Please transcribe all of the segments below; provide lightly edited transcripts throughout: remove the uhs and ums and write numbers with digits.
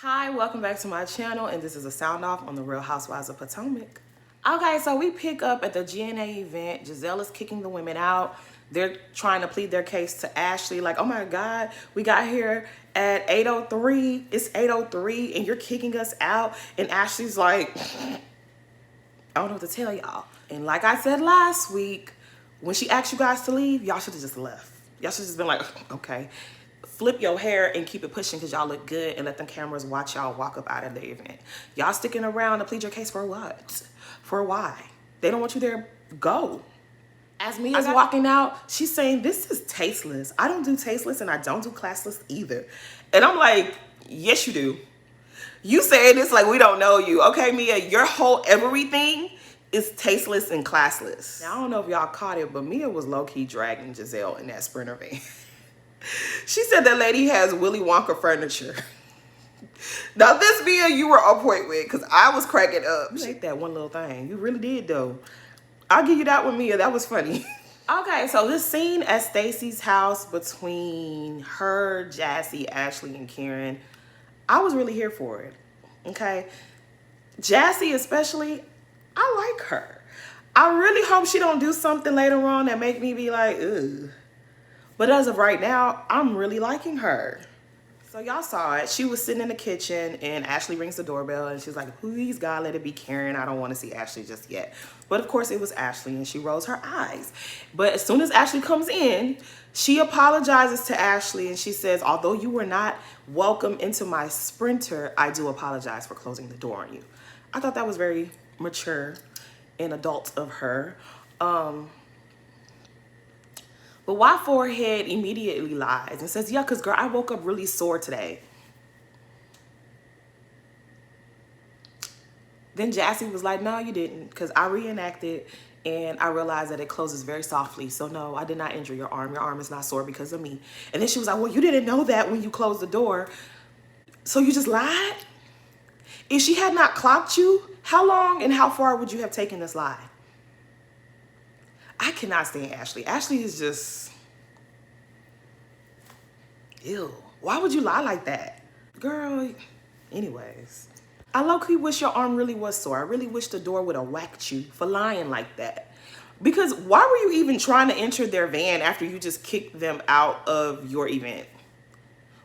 Hi, welcome back to my channel, and this is a sound off on the Real Housewives of Potomac. Okay, so we pick up at the GNA event. Giselle is kicking the women out. They're trying to plead their case to Ashley, like, oh my God, we got here at 8:03. It's 8:03, and you're kicking us out. And Ashley's like, I don't know what to tell y'all. And like I said last week, when she asked you guys to leave, y'all should have just left. Y'all should have just been like, okay. Flip your hair and keep it pushing because y'all look good, and let them cameras watch y'all walk up out of the event. Y'all sticking around to plead your case for what? For why? They don't want you there. Go. As Mia's walking out, she's saying, this is tasteless. I don't do tasteless, and I don't do classless either. And I'm like, yes, you do. You saying this like we don't know you. Okay, Mia, your whole everything is tasteless and classless. Now, I don't know if y'all caught it, but Mia was low-key dragging Giselle in that Sprinter van. She said that lady has Willy Wonka furniture. Now this Mia you were on point with, because I was cracking up. You ate that one little thing. You really did though. I'll give you that one, Mia. That was funny. Okay, so this scene at Stacy's house between her, Jassy, Ashley, and Karen, I was really here for it. Okay. Jassy especially, I like her. I really hope she don't do something later on that make me be like, ugh. But as of right now, I'm really liking her. So y'all saw it. She was sitting in the kitchen and Ashley rings the doorbell and she's like, please God, let it be Karen. I don't want to see Ashley just yet. But of course it was Ashley and she rolls her eyes. But as soon as Ashley comes in, she apologizes to Ashley and she says, although you were not welcome into my Sprinter, I do apologize for closing the door on you. I thought that was very mature and adult of her. But why Forehead immediately lies and says, yeah, because girl, I woke up really sore today. Then Jassy was like, no, you didn't, because I reenacted and I realized that it closes very softly. So no, I did not injure your arm. Your arm is not sore because of me. And then she was like, well, you didn't know that when you closed the door. So you just lied? If she had not clocked you, how long and how far would you have taken this lie? I cannot stand Ashley. Ashley is just, ew. Why would you lie like that? Girl, anyways. I low-key wish your arm really was sore. I really wish the door would have whacked you for lying like that. Because why were you even trying to enter their van after you just kicked them out of your event?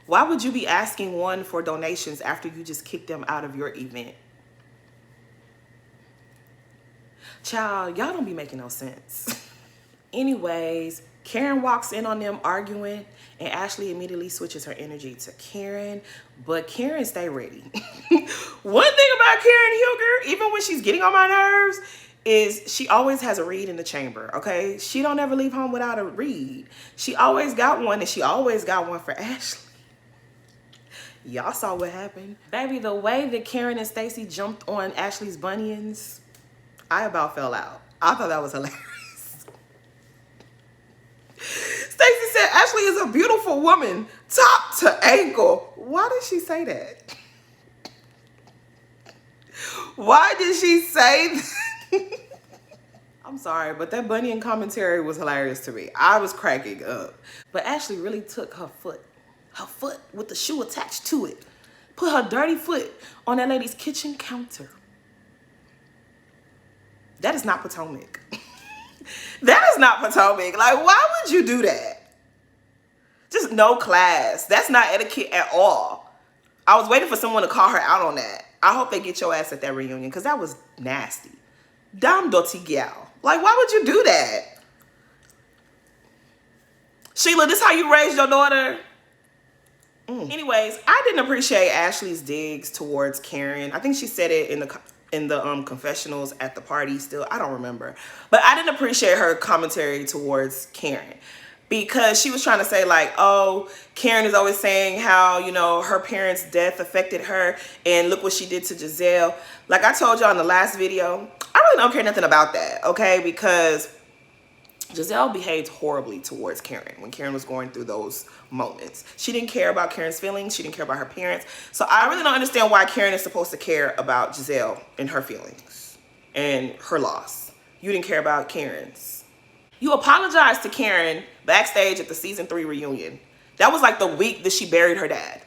Why would you be asking one for donations after you just kicked them out of your event? Child, y'all don't be making no sense. Anyways, Karen walks in on them arguing and Ashley immediately switches her energy to Karen, but Karen stay ready. One thing about Karen Huger, even when she's getting on my nerves, is she always has a read in the chamber, okay? She don't ever leave home without a read. She always got one, and she always got one for Ashley. Y'all saw what happened. Baby, the way that Karen and Stacy jumped on Ashley's bunions, I about fell out. I thought that was hilarious. Stacy said Ashley is a beautiful woman, top to ankle. Why did she say that? Why did she say that? I'm sorry, but that bunion commentary was hilarious to me. I was cracking up. But Ashley really took her foot with the shoe attached to it, put her dirty foot on that lady's kitchen counter. That is not Potomac. That is not Potomac. Like, why would you do that? Just no class. That's not etiquette at all. I was waiting for someone to call her out on that. I hope they get your ass at that reunion, because that was nasty. Damn dirty gal. Like, why would you do that? Sheila, this how you raised your daughter? Anyways, I didn't appreciate Ashley's digs towards Karen. I think she said it in the confessionals at the party still. I don't remember. But I didn't appreciate her commentary towards Karen, because she was trying to say like, oh, Karen is always saying how, you know, her parents' death affected her and look what she did to Giselle. Like I told y'all in the last video, I really don't care nothing about that, okay? Because Giselle behaved horribly towards Karen when Karen was going through those moments. She didn't care about Karen's feelings. She didn't care about her parents. So I really don't understand why Karen is supposed to care about Giselle and her feelings and her loss. You didn't care about Karen's. You apologized to Karen backstage at the season 3 reunion. That was like the week that she buried her dad.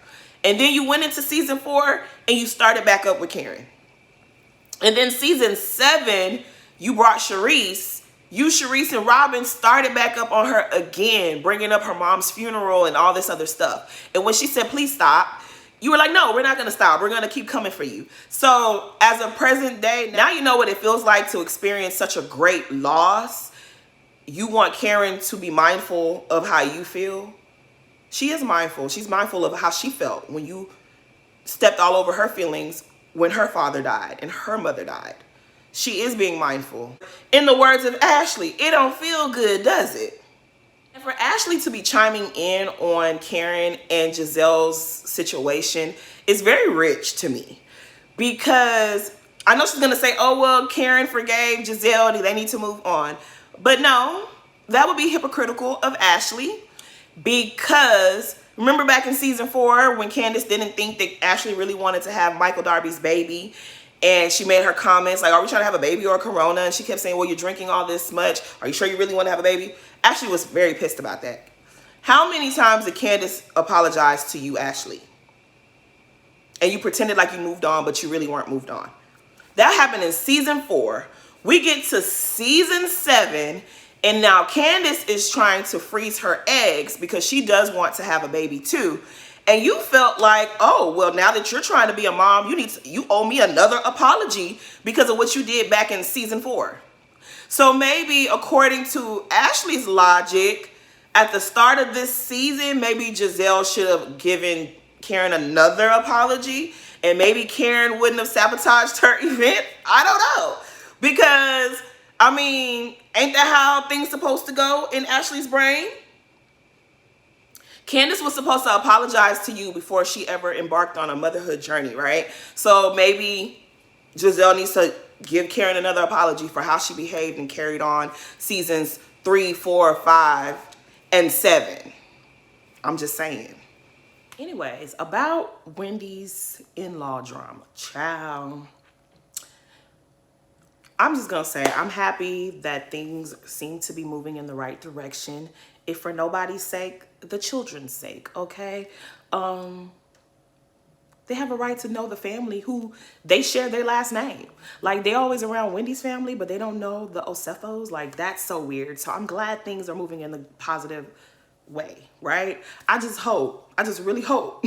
And then you went into season 4 and you started back up with Karen. And then season 7, you brought Charisse. You, Charisse, and Robin started back up on her again, bringing up her mom's funeral and all this other stuff. And when she said, please stop, you were like, no, we're not going to stop. We're going to keep coming for you. So as of present day, now you know what it feels like to experience such a great loss. You want Karen to be mindful of how you feel. She is mindful. She's mindful of how she felt when you stepped all over her feelings when her father died and her mother died. She is being mindful. In the words of Ashley, it don't feel good, does it? And for Ashley to be chiming in on Karen and Giselle's situation is very rich to me. Because I know she's going to say, oh, well, Karen forgave Giselle, they need to move on. But no, that would be hypocritical of Ashley. Because remember back in season 4 when Candace didn't think that Ashley really wanted to have Michael Darby's baby, and she made her comments like, are we trying to have a baby or a corona? And she kept saying, well, you're drinking all this much. Are you sure you really want to have a baby? Ashley was very pissed about that. How many times did Candace apologize to you, Ashley? And you pretended like you moved on, but you really weren't moved on. That happened in season 4. We get to season 7. And now Candace is trying to freeze her eggs because she does want to have a baby too. And you felt like, oh, well, now that you're trying to be a mom, you owe me another apology because of what you did back in season 4. So maybe according to Ashley's logic, at the start of this season, maybe Giselle should have given Karen another apology, and maybe Karen wouldn't have sabotaged her event. I don't know. Because, I mean, ain't that how things supposed to go in Ashley's brain? Candace was supposed to apologize to you before she ever embarked on a motherhood journey, right? So maybe Giselle needs to give Karen another apology for how she behaved and carried on seasons 3, 4, 5, and 7. I'm just saying. Anyways, about Wendy's in-law drama. Child. I'm just going to say I'm happy that things seem to be moving in the right direction. If for nobody's sake, the children's sake, okay? They have a right to know the family who they share their last name. Like, they always around Wendy's family, but they don't know the Osefos. Like, that's so weird. So I'm glad things are moving in the positive way, right? I just really hope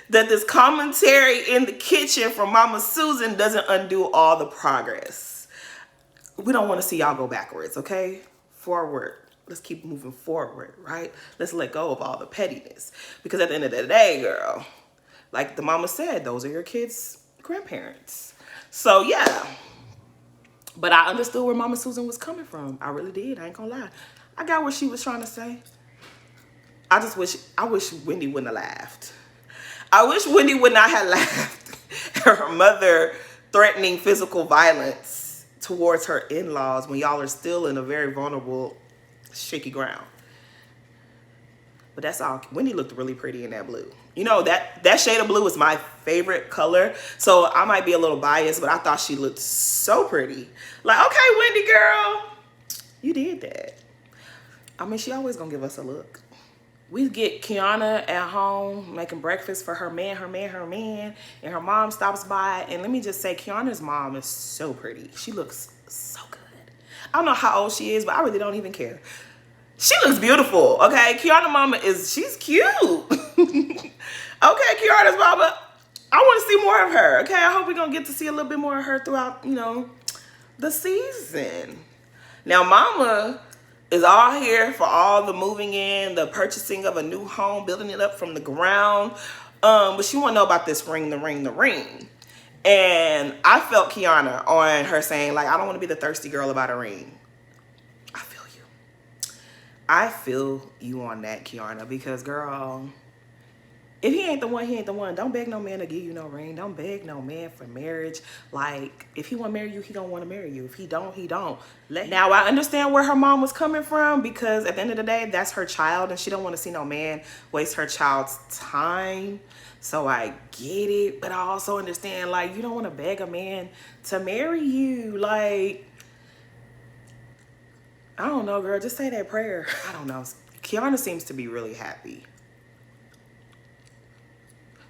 that this commentary in the kitchen from Mama Susan doesn't undo all the progress. We don't want to see y'all go backwards, okay? Forward. Let's keep moving forward, right? Let's let go of all the pettiness. Because at the end of the day, girl, like the mama said, those are your kids' grandparents. So, yeah. But I understood where Mama Susan was coming from. I really did. I ain't gonna lie. I got what she was trying to say. I wish Wendy wouldn't have laughed. I wish Wendy would not have laughed at her mother threatening physical violence towards her in-laws when y'all are still in a very vulnerable, shaky ground. But that's all. Wendy looked really pretty in that blue. You know, that shade of blue is my favorite color. So I might be a little biased, but I thought she looked so pretty. Like, okay, Wendy girl, you did that. I mean, she always gonna give us a look. We get Kiana at home making breakfast for her man, and her mom stops by. And let me just say, Kiana's mom is so pretty. She looks so good. I don't know how old she is, but I really don't even care. She looks beautiful, okay? Kiana's mama she's cute. Okay, Kiana's mama, I want to see more of her, okay? I hope we're going to get to see a little bit more of her throughout, you know, the season. Now, mama is all here for all the moving in, the purchasing of a new home, building it up from the ground. But she want to know about this ring. And I felt Kiana on her saying, like, I don't want to be the thirsty girl about a ring. I feel you on that, Kiana, because, girl, if he ain't the one, he ain't the one. Don't beg no man to give you no ring. Don't beg no man for marriage. Like, if he want to marry you, he don't want to marry you. If he don't, he don't. Now, I understand where her mom was coming from, because at the end of the day, that's her child, and she don't want to see no man waste her child's time. So I get it, but I also understand, like, you don't want to beg a man to marry you. Like, I don't know, girl. Just say that prayer. I don't know. Kiana seems to be really happy.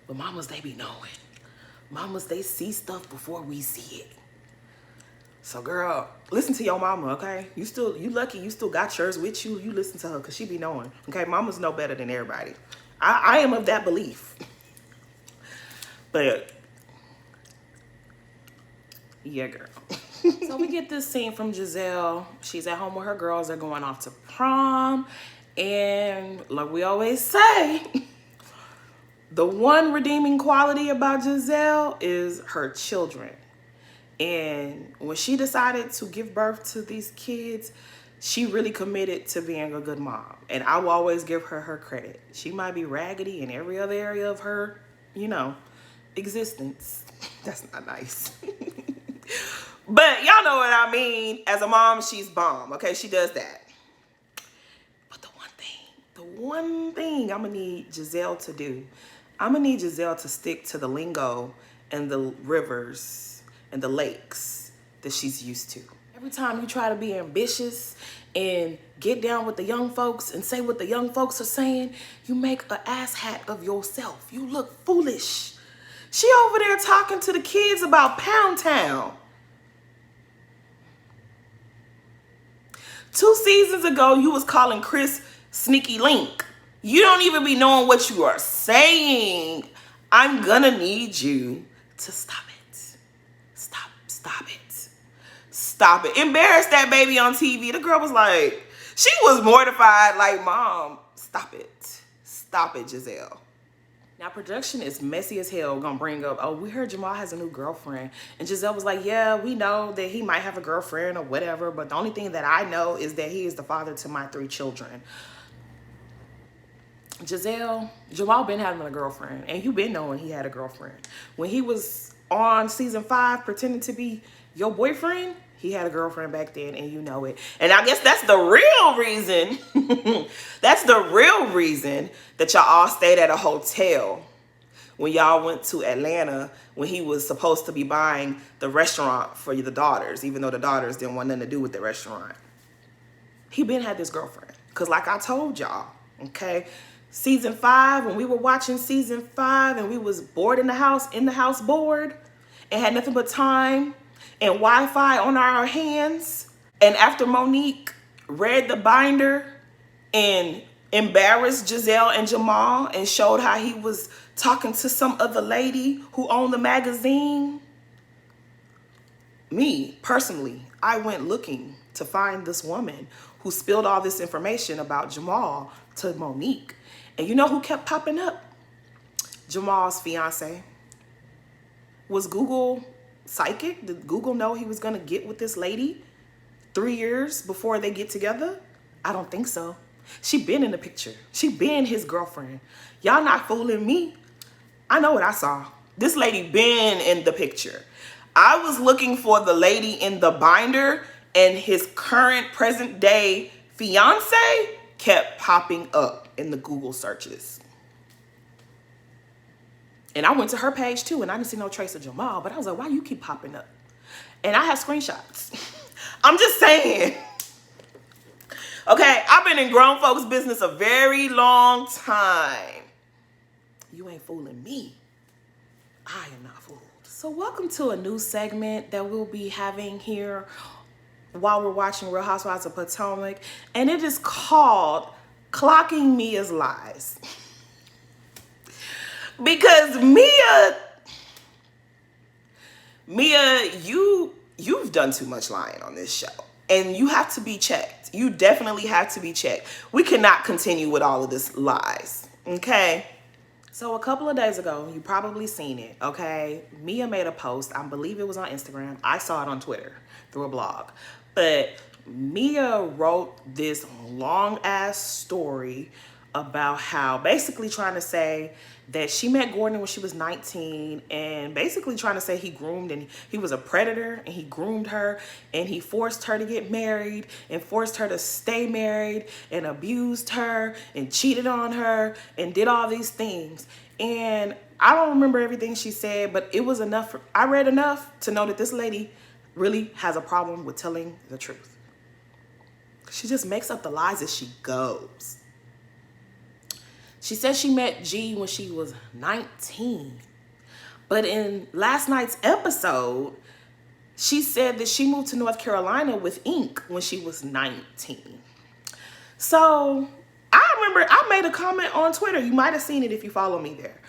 But mamas, they be knowing. Mamas, they see stuff before we see it. So girl, listen to your mama, okay? You lucky you still got yours with you. You listen to her because she be knowing. Okay, mamas know better than everybody. I am of that belief. But yeah, girl. So we get this scene from Giselle. She's at home with her girls. They're going off to prom. And like we always say, the one redeeming quality about Giselle is her children. And when she decided to give birth to these kids, she really committed to being a good mom. And I will always give her her credit. She might be raggedy in every other area of her, existence. That's not nice. But y'all know what I mean. As a mom, she's bomb. Okay, she does that. But the one thing I'm going to need Giselle to do, I'm going to need Giselle to stick to the lingo and the rivers and the lakes that she's used to. Every time you try to be ambitious and get down with the young folks and say what the young folks are saying, you make an asshat of yourself. You look foolish. She over there talking to the kids about Pound Town. 2 seasons ago, you was calling Chris Sneaky Link. You don't even be knowing what you are saying. I'm gonna need you to stop it. Stop it. Stop it. Embarrass that baby on TV. The girl was like, she was mortified, like, Mom, stop it. Stop it, Giselle. Now, production is messy as hell gonna bring up, oh, we heard Jamal has a new girlfriend. And Giselle was like, yeah, we know that he might have a girlfriend or whatever, but the only thing that I know is that he is the father to my 3 children. Giselle, Jamal been having a girlfriend, and you been knowing he had a girlfriend. When he was on season 5 pretending to be your boyfriend, he had a girlfriend back then, and you know it. And I guess that's the real reason. That's the real reason that y'all all stayed at a hotel when y'all went to Atlanta when he was supposed to be buying the restaurant for the daughters, even though the daughters didn't want nothing to do with the restaurant. He been had this girlfriend. Because like I told y'all, okay, season 5, when we were watching season 5 and we was bored in the house bored, and had nothing but time and Wi-Fi on our hands. And after Monique read the binder and embarrassed Giselle and Jamal and showed how he was talking to some other lady who owned the magazine, me, personally, I went looking to find this woman who spilled all this information about Jamal to Monique. And you know who kept popping up? Jamal's fiance. Was Google psychic? Did Google know he was going to get with this lady 3 years before they get together? I don't think so. She been in the picture. She been his girlfriend. Y'all not fooling me. I know what I saw. This lady been in the picture. I was looking for the lady in the binder, and his current present day fiance kept popping up in the Google searches. And I went to her page too, and I didn't see no trace of Jamal, but I was like, why you keep popping up? And I have screenshots. I'm just saying. Okay, I've been in grown folks' business a very long time. You ain't fooling me. I am not fooled. So welcome to a new segment that we'll be having here while we're watching Real Housewives of Potomac. And it is called Clocking Mia's Lies. Because Mia, you've done too much lying on this show. And you have to be checked. You definitely have to be checked. We cannot continue with all of this lies. Okay? So a couple of days ago, you probably seen it, okay? Mia made a post. I believe it was on Instagram. I saw it on Twitter through a blog. But Mia wrote this long-ass story about how basically trying to say that she met Gordon when she was 19 and basically trying to say he groomed and he was a predator and he groomed her and he forced her to get married and forced her to stay married and abused her and cheated on her and did all these things. And I don't remember everything she said, but it was enough. I read enough to know that this lady really has a problem with telling the truth. She just makes up the lies as she goes. She said she met G when she was 19. But in last night's episode, she said that she moved to North Carolina with Ink when she was 19. So I remember I made a comment on Twitter. You might have seen it if you follow me there.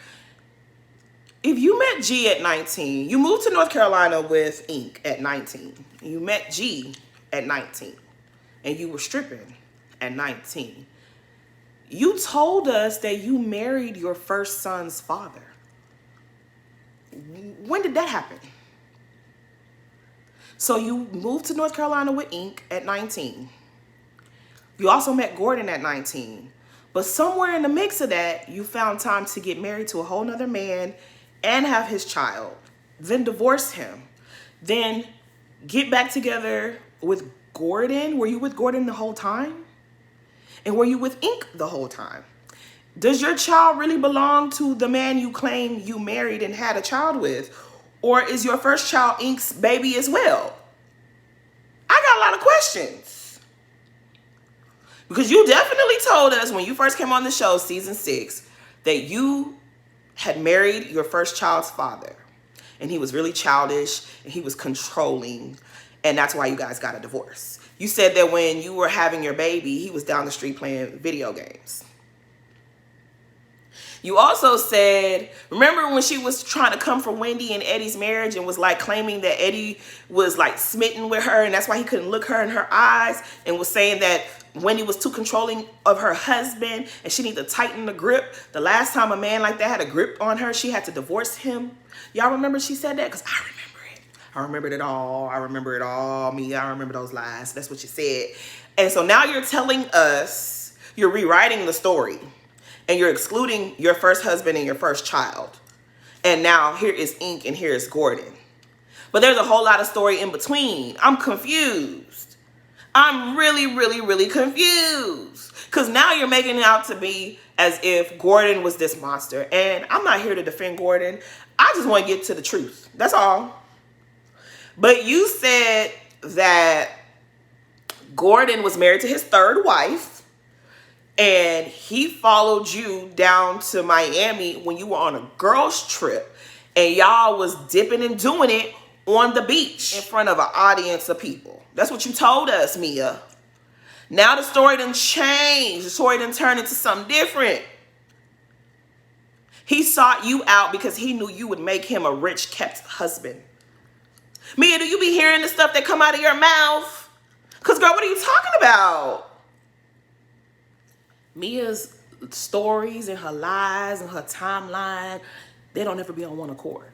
If you met G at 19, you moved to North Carolina with Ink at 19. You met G at 19. And you were stripping at 19. You told us that you married your first son's father. When did that happen? So you moved to North Carolina with Ink at 19. You also met Gordon at 19. But somewhere in the mix of that, you found time to get married to a whole nother man and have his child. Then divorce him. Then get back together with Gordon. Were you with Gordon the whole time? And were you with Ink the whole time? Does your child really belong to the man you claim you married and had a child with? Or is your first child Ink's baby as well? I got a lot of questions. Because you definitely told us when you first came on the show, season 6, that you had married your first child's father. And he was really childish and he was controlling. And that's why you guys got a divorce. You said that when you were having your baby, he was down the street playing video games. You also said, remember when she was trying to come for Wendy and Eddie's marriage and was like claiming that Eddie was like smitten with her and that's why he couldn't look her in her eyes, and was saying that Wendy was too controlling of her husband and she needed to tighten the grip. The last time a man like that had a grip on her, she had to divorce him. Y'all remember she said that? Because I remember it. I remembered it all. I remember it all. I remember those lies. That's what you said. And so now you're telling us, you're rewriting the story. And you're excluding your first husband and your first child. And now here is Ink and here is Gordon. But there's a whole lot of story in between. I'm confused. I'm really, really, really confused. Because now you're making it out to be as if Gordon was this monster. And I'm not here to defend Gordon. I just want to get to the truth. That's all. But you said that Gordon was married to his third wife. And he followed you down to Miami when you were on a girls trip. And y'all was dipping and doing it on the beach in front of an audience of people. That's what you told us, Mia. Now the story done changed. The story done turned into something different. He sought you out because he knew you would make him a rich, kept husband. Mia, do you be hearing the stuff that come out of your mouth? Because, girl, what are you talking about? Mia's stories and her lies and her timeline, they don't ever be on one accord.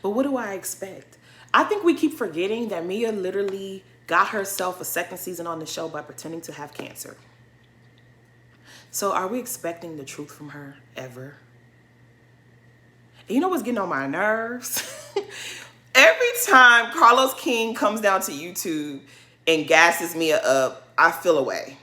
But what do I expect? I think we keep forgetting that Mia literally got herself a second season on the show by pretending to have cancer. So are we expecting the truth from her ever? And you know what's getting on my nerves? Every time Carlos King comes down to YouTube and gasses Mia up, I feel away.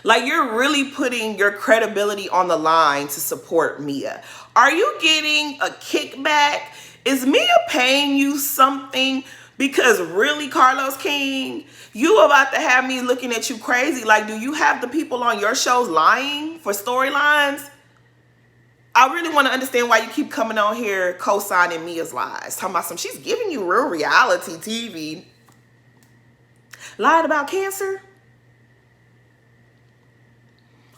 Like, you're really putting your credibility on the line to support Mia. Are you getting a kickback? Is Mia paying you something? Because really, Carlos King, you about to have me looking at you crazy. Like, do you have the people on your shows lying for storylines? I really want to understand why you keep coming on here co-signing Mia's lies. Talking about she's giving you real reality TV. Lying about cancer?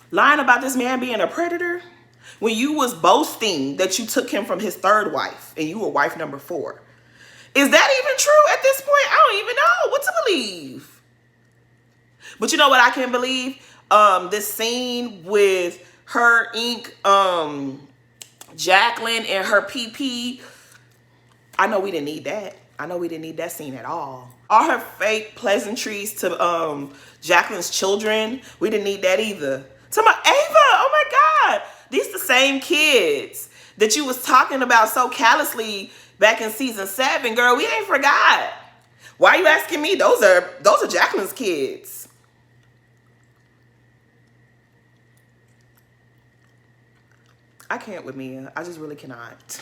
Lying about this man being a predator? When you was boasting that you took him from his third wife and you were wife number 4. Is that even true at this point? I don't even know what to believe. But you know what I can believe? This scene with her, Ink, Jacqueline, and her PP. I know we didn't need that. I know we didn't need that scene at all. All her fake pleasantries to Jacqueline's children, we didn't need that either. To my Ava, oh my God. These the same kids that you was talking about so callously back in season 7, girl. We ain't forgot. Why are you asking me? Those are Jacqueline's kids. I can't with Mia. I just really cannot.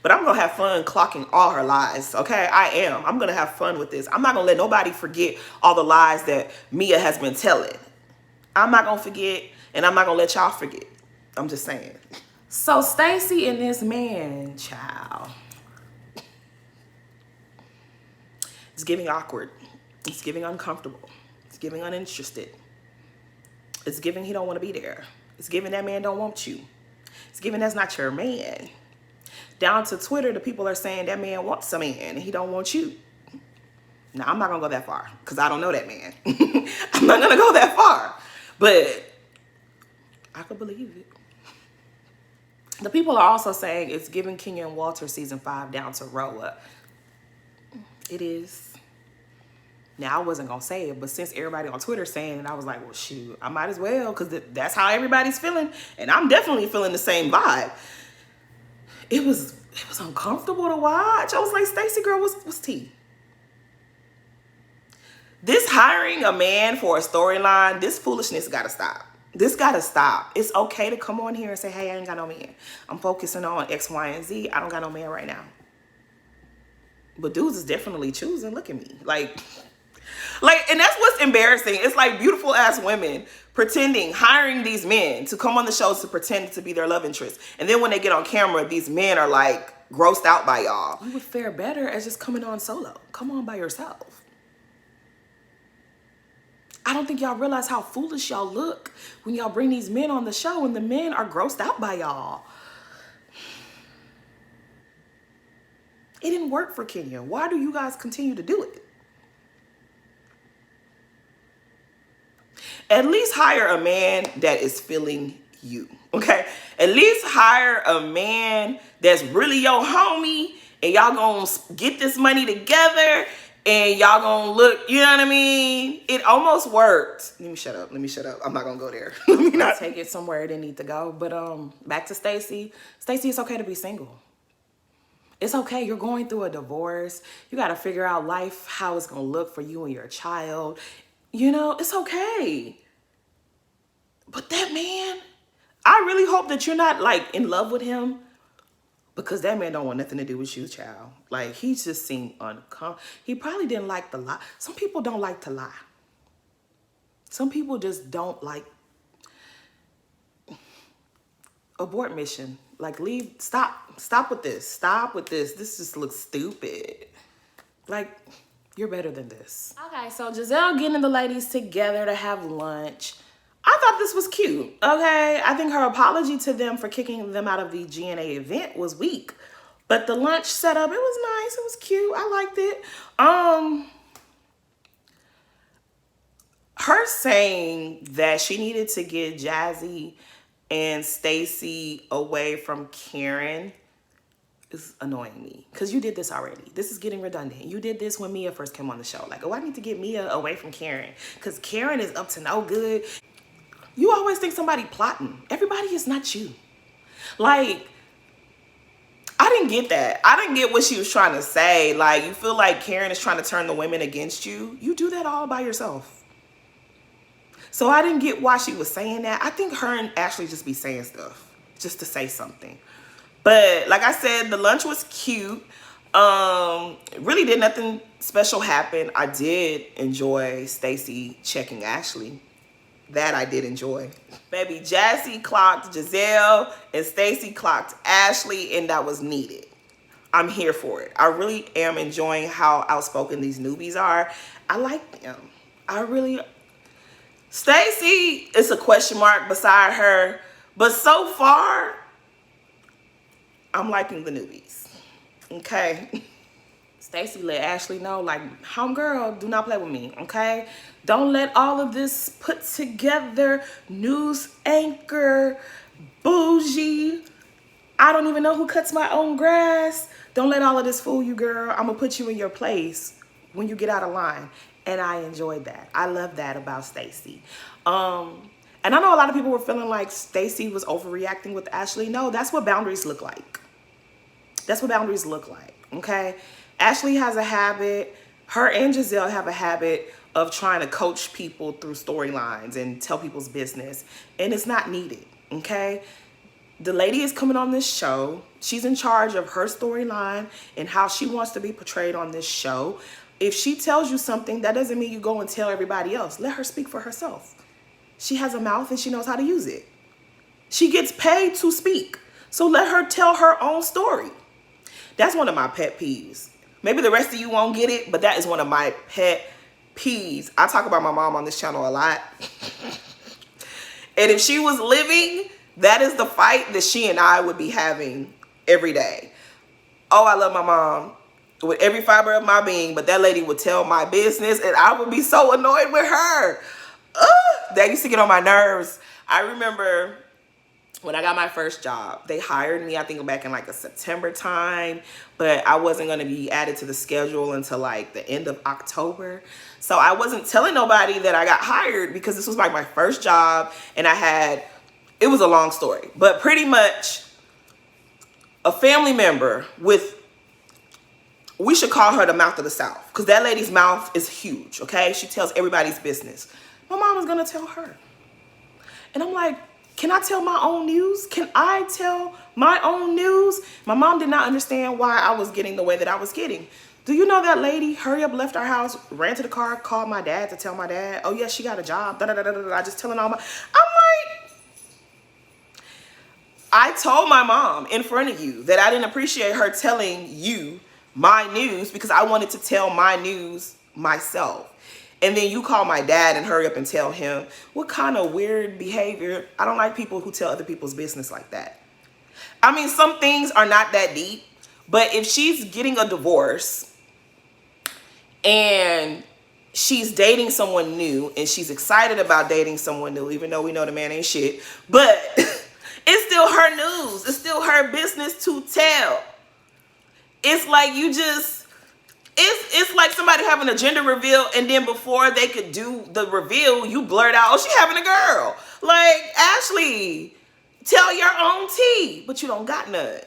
But I'm going to have fun clocking all her lies, okay? I am. I'm going to have fun with this. I'm not going to let nobody forget all the lies that Mia has been telling. I'm not going to forget, And I'm not gonna let y'all forget. I'm just saying. So Stacey and this man, child, it's giving awkward. It's giving uncomfortable. It's giving uninterested. It's giving he don't want to be there. It's giving that man don't want you. It's giving that's not your man. Down to Twitter, the people are saying that man wants a man and he don't want you. Now, I'm not going to go that far because I don't know that man. I'm not going to go that far. But I could believe it. The people are also saying it's giving Kenya and Walter season 5 down to Roa. It is. Now, I wasn't going to say it, but since everybody on Twitter saying it, I was like, well, shoot, I might as well because that's how everybody's feeling. And I'm definitely feeling the same vibe. It was uncomfortable to watch. I was like, Stacey, girl, what's tea? This hiring a man for a storyline, this foolishness got to stop. This got to stop. It's okay to come on here and say, hey, I ain't got no man. I'm focusing on X, Y, and Z. I don't got no man right now. But dudes is definitely choosing. Look at me. Like, and that's what's embarrassing. It's like beautiful ass women pretending, hiring these men to come on the shows to pretend to be their love interest. And then when they get on camera, these men are like grossed out by y'all. You would fare better as just coming on solo. Come on by yourself. I don't think y'all realize how foolish y'all look when y'all bring these men on the show and the men are grossed out by y'all. It didn't work for Kenya. Why do you guys continue to do it? At least hire a man that is feeling you, okay? At least hire a man that's really your homie and y'all gonna get this money together and y'all gonna look, you know what I mean? It almost worked. Let me shut up. I'm not gonna go there. Let me not take it somewhere it didn't need to go. But back to Stacey. Stacey, it's okay to be single. It's okay. You're going through a divorce. You got to figure out life, how it's gonna look for you and your child. You know, it's okay. But that man, I really hope that you're not like in love with him because that man don't want nothing to do with you, child. Like, he just seemed uncomfortable. He probably didn't like to lie. Some people don't like to lie. Some people just don't like abort mission. Like, leave, stop with this. Stop with this. This just looks stupid. Like, you're better than this. Okay, so Giselle getting the ladies together to have lunch. I thought this was cute, okay? I think her apology to them for kicking them out of the GNA event was weak. But the lunch setup, it was nice. It was cute. I liked it. Her saying that she needed to get Jazzy and Stacey away from Karen is annoying me because you did this already. This is getting redundant. You did this when Mia first came on the show. Like, oh, I need to get Mia away from Karen because Karen is up to no good. You always think somebody plotting. Everybody is not you. Like, I didn't get that. I didn't get what she was trying to say. Like, you feel like Karen is trying to turn the women against you. You do that all by yourself. So I didn't get why she was saying that. I think her and Ashley just be saying stuff just to say something. But like I said, the lunch was cute. Really did nothing special happen. I did enjoy Stacey checking Ashley. That I did enjoy. Baby, Jazzy clocked Giselle and Stacey clocked Ashley, and that was needed. I'm here for it. I really am enjoying how outspoken these newbies are. I like them. I really... Stacey is a question mark beside her, but so far, I'm liking the newbies. Okay? Stacey let Ashley know, like, homegirl, do not play with me, okay? Don't let all of this put together, news anchor, bougie, I don't even know who cuts my own grass. Don't let all of this fool you, girl. I'm gonna put you in your place when you get out of line. And I enjoyed that. I love that about Stacey. And I know a lot of people were feeling like Stacey was overreacting with Ashley. No, that's what boundaries look like. That's what boundaries look like, okay? Ashley has a habit, her and Giselle have a habit of trying to coach people through storylines and tell people's business, and it's not needed, okay? The lady is coming on this show. She's in charge of her storyline and how she wants to be portrayed on this show. If she tells you something, that doesn't mean you go and tell everybody else. Let her speak for herself. She has a mouth and she knows how to use it. She gets paid to speak. So let her tell her own story. That's one of my pet peeves. Maybe the rest of you won't get it, but that is one of my pet peeves. I talk about my mom on this channel a lot. And if she was living, that is the fight that she and I would be having every day. Oh, I love my mom with every fiber of my being, but that lady would tell my business and I would be so annoyed with her. Ugh, that used to get on my nerves. I remember when I got my first job, they hired me, I think back in like a September time, but I wasn't going to be added to the schedule until like the end of October. So I wasn't telling nobody that I got hired because this was like my first job, and it was a long story, but pretty much a family member we should call her the mouth of the South, because that lady's mouth is huge, okay? She tells everybody's business. My mom was gonna tell her. And I'm like, can I tell my own news? Can I tell my own news? My mom did not understand why I was getting the way that I was getting. Do you know that lady hurry up, left our house, ran to the car, called my dad to tell my dad, oh yeah, she got a job, da-da-da-da-da, just telling all my, I'm like, I told my mom in front of you that I didn't appreciate her telling you my news because I wanted to tell my news myself. And then you call my dad and hurry up and tell him. What kind of weird behavior? I don't like people who tell other people's business like that. I mean, some things are not that deep, but if she's getting a divorce and she's dating someone new and she's excited about dating someone new, even though we know the man ain't shit, but it's still her news. It's still her business to tell. It's like you just, it's like somebody having a gender reveal, and then before they could do the reveal, you blurt out, oh, she having a girl. Like, Ashley, tell your own tea, but you don't got none.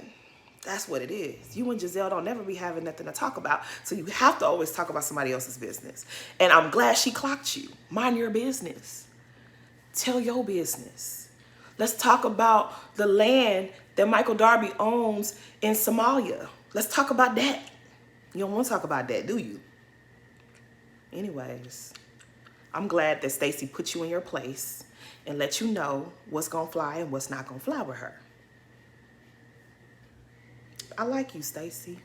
That's what it is. You and Giselle don't never be having nothing to talk about, so you have to always talk about somebody else's business. And I'm glad she clocked you. Mind your business. Tell your business. Let's talk about the land that Michael Darby owns in Somalia. Let's talk about that. You don't want to talk about that, do you? Anyways, I'm glad that Stacey put you in your place and let you know what's going to fly and what's not going to fly with her. I like you, Stacey.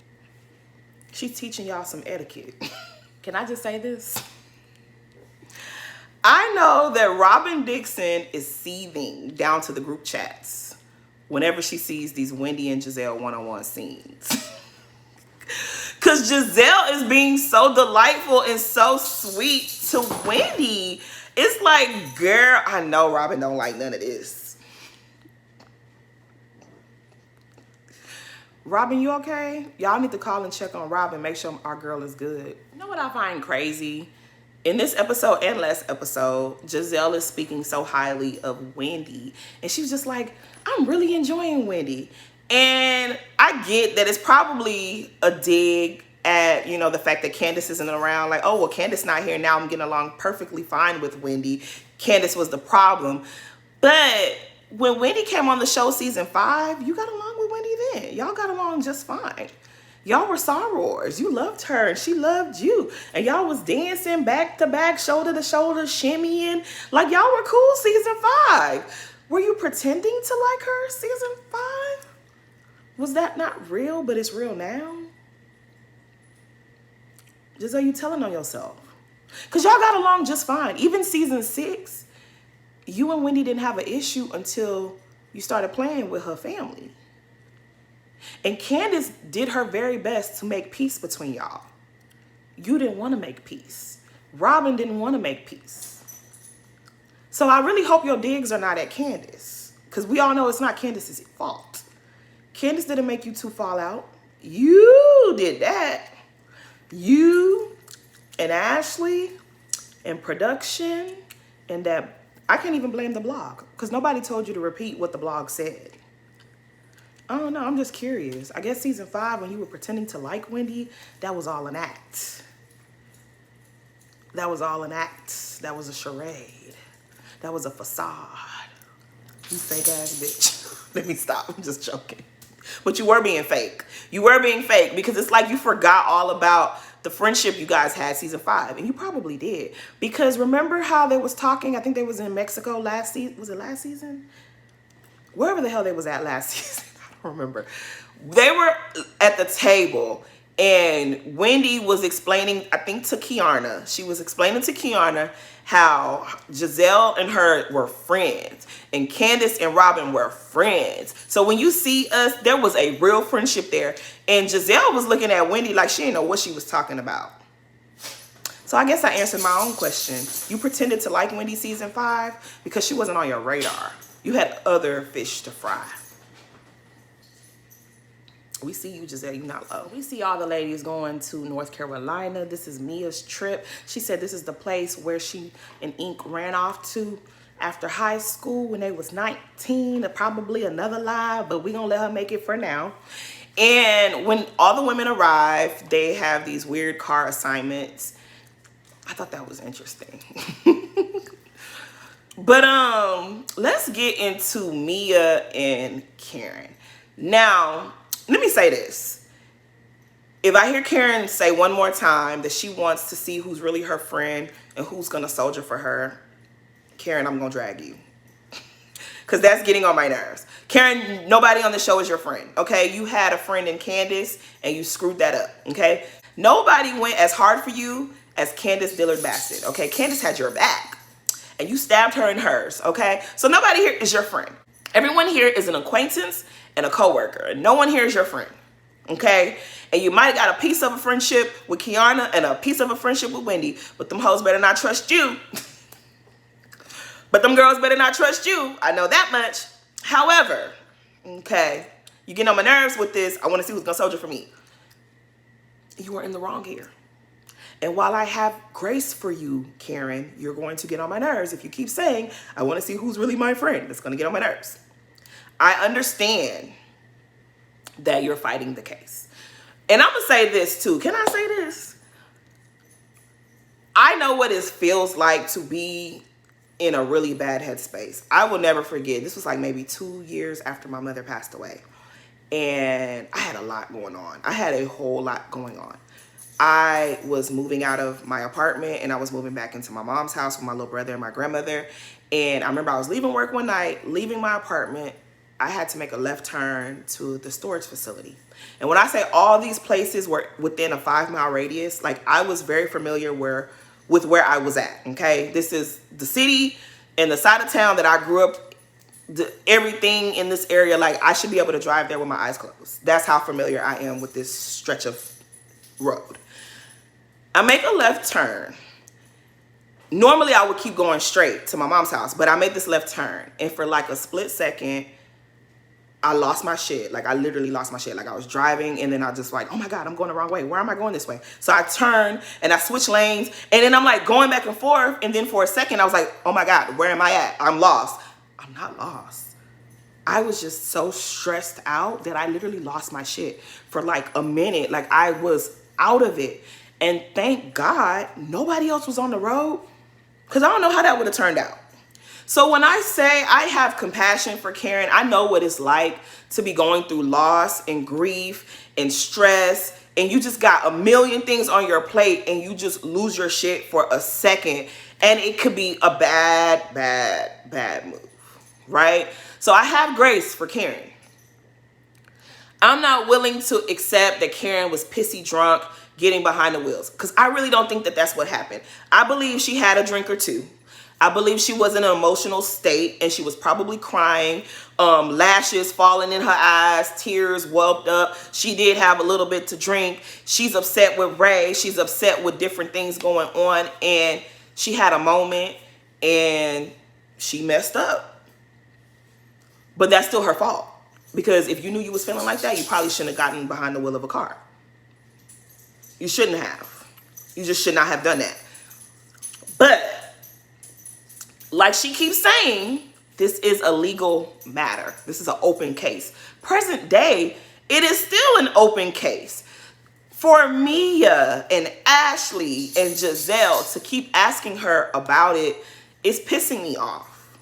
She's teaching y'all some etiquette. Can I just say this? I know that Robin Dixon is seething down to the group chats whenever she sees these Wendy and Giselle one-on-one scenes. Because Giselle is being so delightful and so sweet to Wendy. It's like, girl, I know Robin don't like none of this. Robin, you okay? Y'all need to call and check on Robin, make sure our girl is good. You know what I find crazy? In this episode and last episode, Giselle is speaking so highly of Wendy. And she was just like, I'm really enjoying Wendy. And I get that it's probably a dig at, you know, the fact that Candace isn't around. Like, oh, well, Candace not here now. I'm getting along perfectly fine with Wendy. Candace was the problem. But when Wendy came on the show season 5, you got along with Wendy then. Y'all got along just fine. Y'all were sorors. You loved her and she loved you. And y'all was dancing back to back, shoulder to shoulder, shimmying. Like, y'all were cool season 5. Were you pretending to like her season 5? Was that not real, but it's real now? Just are you telling on yourself? Because y'all got along just fine. Even season 6, you and Wendy didn't have an issue until you started playing with her family. And Candace did her very best to make peace between y'all. You didn't want to make peace. Robin didn't want to make peace. So I really hope your digs are not at Candace, because we all know it's not Candace's fault. Candace didn't make you two fall out. You did that. You and Ashley and production and that. I can't even blame the blog because nobody told you to repeat what the blog said. I don't know. I'm just curious. I guess season 5, when you were pretending to like Wendy, that was all an act. That was all an act. That was a charade. That was a facade. You fake ass bitch. Let me stop. I'm just joking. But you were being fake. You were being fake because it's like you forgot all about the friendship you guys had season 5, and you probably did, because remember how they was talking, I think they was in Mexico last season, was it last season? Wherever the hell they was at last season, I don't remember. They were at the table, and Wendy was explaining, I think to Kiana, she was explaining to Kiana how Giselle and her were friends, and Candace and Robin were friends. So when you see us, there was a real friendship there, and Giselle was looking at Wendy like she didn't know what she was talking about. So I guess I answered my own question. You pretended to like Wendy season 5 because she wasn't on your radar. You had other fish to fry. We see you, Giselle, you not low. We see all the ladies going to North Carolina. This is Mia's trip. She said this is the place where she and Ink ran off to after high school when they was 19. Probably another lie, but we gonna let her make it for now. And when all the women arrive, they have these weird car assignments. I thought that was interesting. But let's get into Mia and Karen. Now, let me say this. If I hear Karen say one more time that she wants to see who's really her friend and who's going to soldier for her, Karen, I'm going to drag you. Because that's getting on my nerves. Karen, nobody on the show is your friend, okay? You had a friend in Candace and you screwed that up, okay? Nobody went as hard for you as Candace Dillard Bassett, okay? Candace had your back and you stabbed her in hers, okay? So nobody here is your friend. Everyone here is an acquaintance and a coworker, and no one here is your friend, okay? And you might have got a piece of a friendship with Kiana and a piece of a friendship with Wendy, but them hoes better not trust you. But them girls better not trust you. I know that much. However, okay, you get on my nerves with this. I want to see who's gonna soldier for me. You are in the wrong here. And while I have grace for you, Karen, you're going to get on my nerves if you keep saying, I want to see who's really my friend. That's going to get on my nerves. I understand that you're fighting the case. And I'm going to say this too. Can I say this? I know what it feels like to be in a really bad headspace. I will never forget. This was like maybe 2 years after my mother passed away. And I had a lot going on. I had a whole lot going on. I was moving out of my apartment and I was moving back into my mom's house with my little brother and my grandmother. And I remember I was leaving work one night, leaving my apartment. I had to make a left turn to the storage facility. And when I say all these places were within a 5-mile radius, like I was very familiar with where I was at, okay? This is the city and the side of town that I grew up, everything in this area, like I should be able to drive there with my eyes closed. That's how familiar I am with this stretch of road. I make a left turn. Normally I would keep going straight to my mom's house, but I made this left turn. And for like a split second, I lost my shit. Like I literally lost my shit. Like I was driving and then I just like, oh my God, I'm going the wrong way. Where am I going this way? So I turned and I switched lanes and then I'm like going back and forth. And then for a second I was like, oh my God, where am I at? I'm lost. I'm not lost. I was just so stressed out that I literally lost my shit for like a minute. Like I was out of it. And thank God nobody else was on the road, because I don't know how that would have turned out. So when I say I have compassion for Karen, I know what it's like to be going through loss and grief and stress, and you just got a million things on your plate and you just lose your shit for a second, and it could be a bad move, right? So I have grace for Karen. I'm not willing to accept that Karen was pissy drunk getting behind the wheels, because I really don't think that that's what happened. I believe she had a drink or two. I believe she was in an emotional state and she was probably crying, lashes falling in her eyes, tears welled up. She did have a little bit to drink. She's upset with Ray. She's upset with different things going on, and she had a moment and she messed up. But that's still her fault, because if you knew you was feeling like that, you probably shouldn't have gotten behind the wheel of a car. You shouldn't have. You just should not have done that. But like she keeps saying, this is a legal matter. This is an open case. Present day, it is still an open case. For Mia and Ashley and Giselle to keep asking her about it is pissing me off.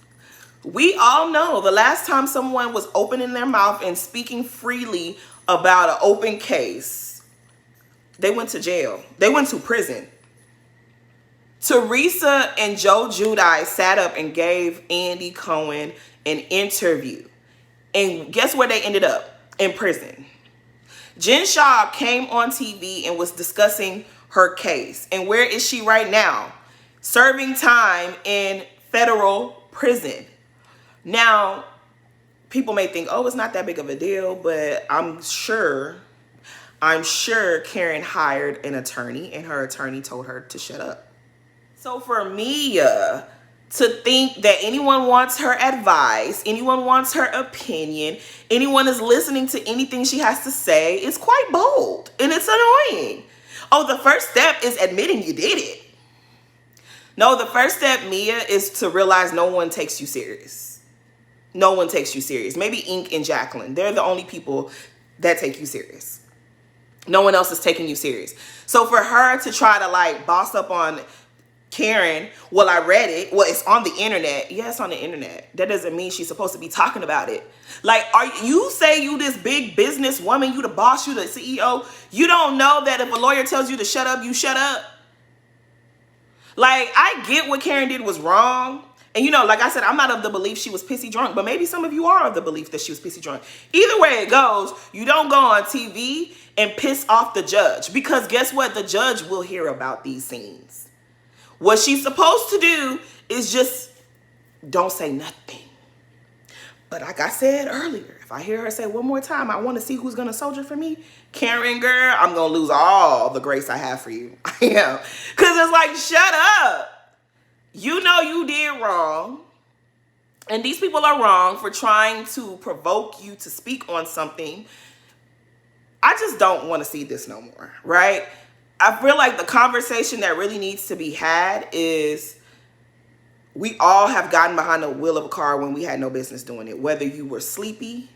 We all know the last time someone was opening their mouth and speaking freely about an open case, They went to jail. They went to prison. Teresa and Joe Giudice sat up and gave Andy Cohen an interview. And guess where they ended up? In prison. Jen Shah came on TV and was discussing her case. And where is she right now? Serving time in federal prison. Now, people may think, oh, it's not that big of a deal, but I'm sure Karen hired an attorney and her attorney told her to shut up. So for Mia to think that anyone wants her advice, anyone wants her opinion, anyone is listening to anything she has to say, is quite bold and it's annoying. Oh, the first step is admitting you did it. No, the first step, Mia, is to realize no one takes you serious. No one takes you serious. Maybe Ink and Jacqueline. They're the only people that take you serious. No one else is taking you serious. So for her to try to like boss up on Karen, well, I read it. Well, it's on the internet. Yeah, it's on the internet. That doesn't mean she's supposed to be talking about it. Like, you say you this big business woman, you the boss, you the CEO. You don't know that if a lawyer tells you to shut up, you shut up. Like, I get what Karen did was wrong. And you know, like I said, I'm not of the belief she was pissy drunk, but maybe some of you are of the belief that she was pissy drunk. Either way it goes, you don't go on TV and piss off the judge, because guess what? The judge will hear about these scenes. What she's supposed to do is just don't say nothing. But like I said earlier, if I hear her say one more time, I want to see who's going to soldier for me. Karen, girl, I'm going to lose all the grace I have for you. I am. Because it's like, shut up. You know you did wrong. And these people are wrong for trying to provoke you to speak on something. I just don't want to see this no more, right? I feel like the conversation that really needs to be had is we all have gotten behind the wheel of a car when we had no business doing it. Whether you were sleepy,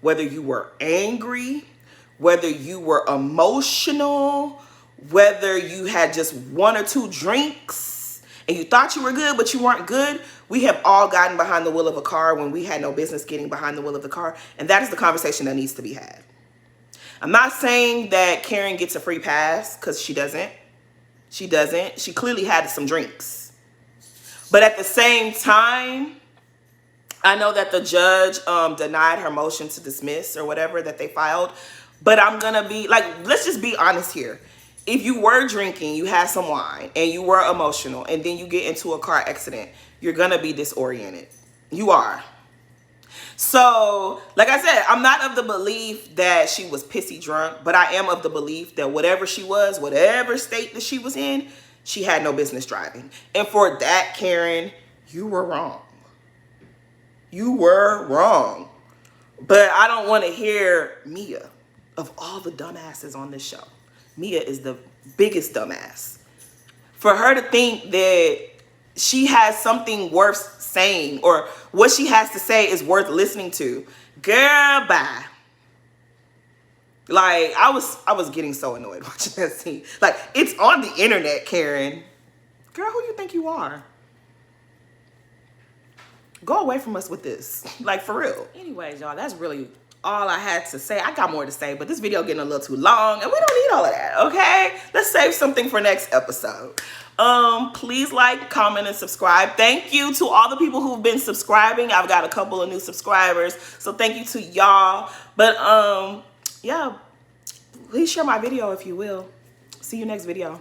whether you were angry, whether you were emotional, whether you had just one or two drinks and you thought you were good, but you weren't good. We have all gotten behind the wheel of a car when we had no business getting behind the wheel of the car. And that is the conversation that needs to be had. I'm not saying that Karen gets a free pass, because she doesn't. She doesn't. She clearly had some drinks. But at the same time, I know that the judge denied her motion to dismiss or whatever that they filed. But I'm going to be, like, let's just be honest here. If you were drinking, you had some wine, and you were emotional, and then you get into a car accident, you're going to be disoriented. You are. So, like I said, I'm not of the belief that she was pissy drunk, but I am of the belief that whatever she was, whatever state that she was in, she had no business driving. And for that, Karen, you were wrong. You were wrong. But I don't want to hear Mia, of all the dumbasses on this show. Mia is the biggest dumbass. For her to think that she has something worth saying or what she has to say is worth listening to, girl, bye. Like, I was getting so annoyed watching that scene. Like, it's on the internet, Karen. Girl, who you think you are? Go away from us with this. Like, for real. Anyways, y'all, that's really all I had to say. I got more to say, but this video getting a little too long, and we don't need all of that, okay? Let's save something for next episode. Please like, comment, and subscribe. Thank you to all the people who've been subscribing. I've got a couple of new subscribers, so thank you to y'all. But yeah, please share my video if you will. See you next video.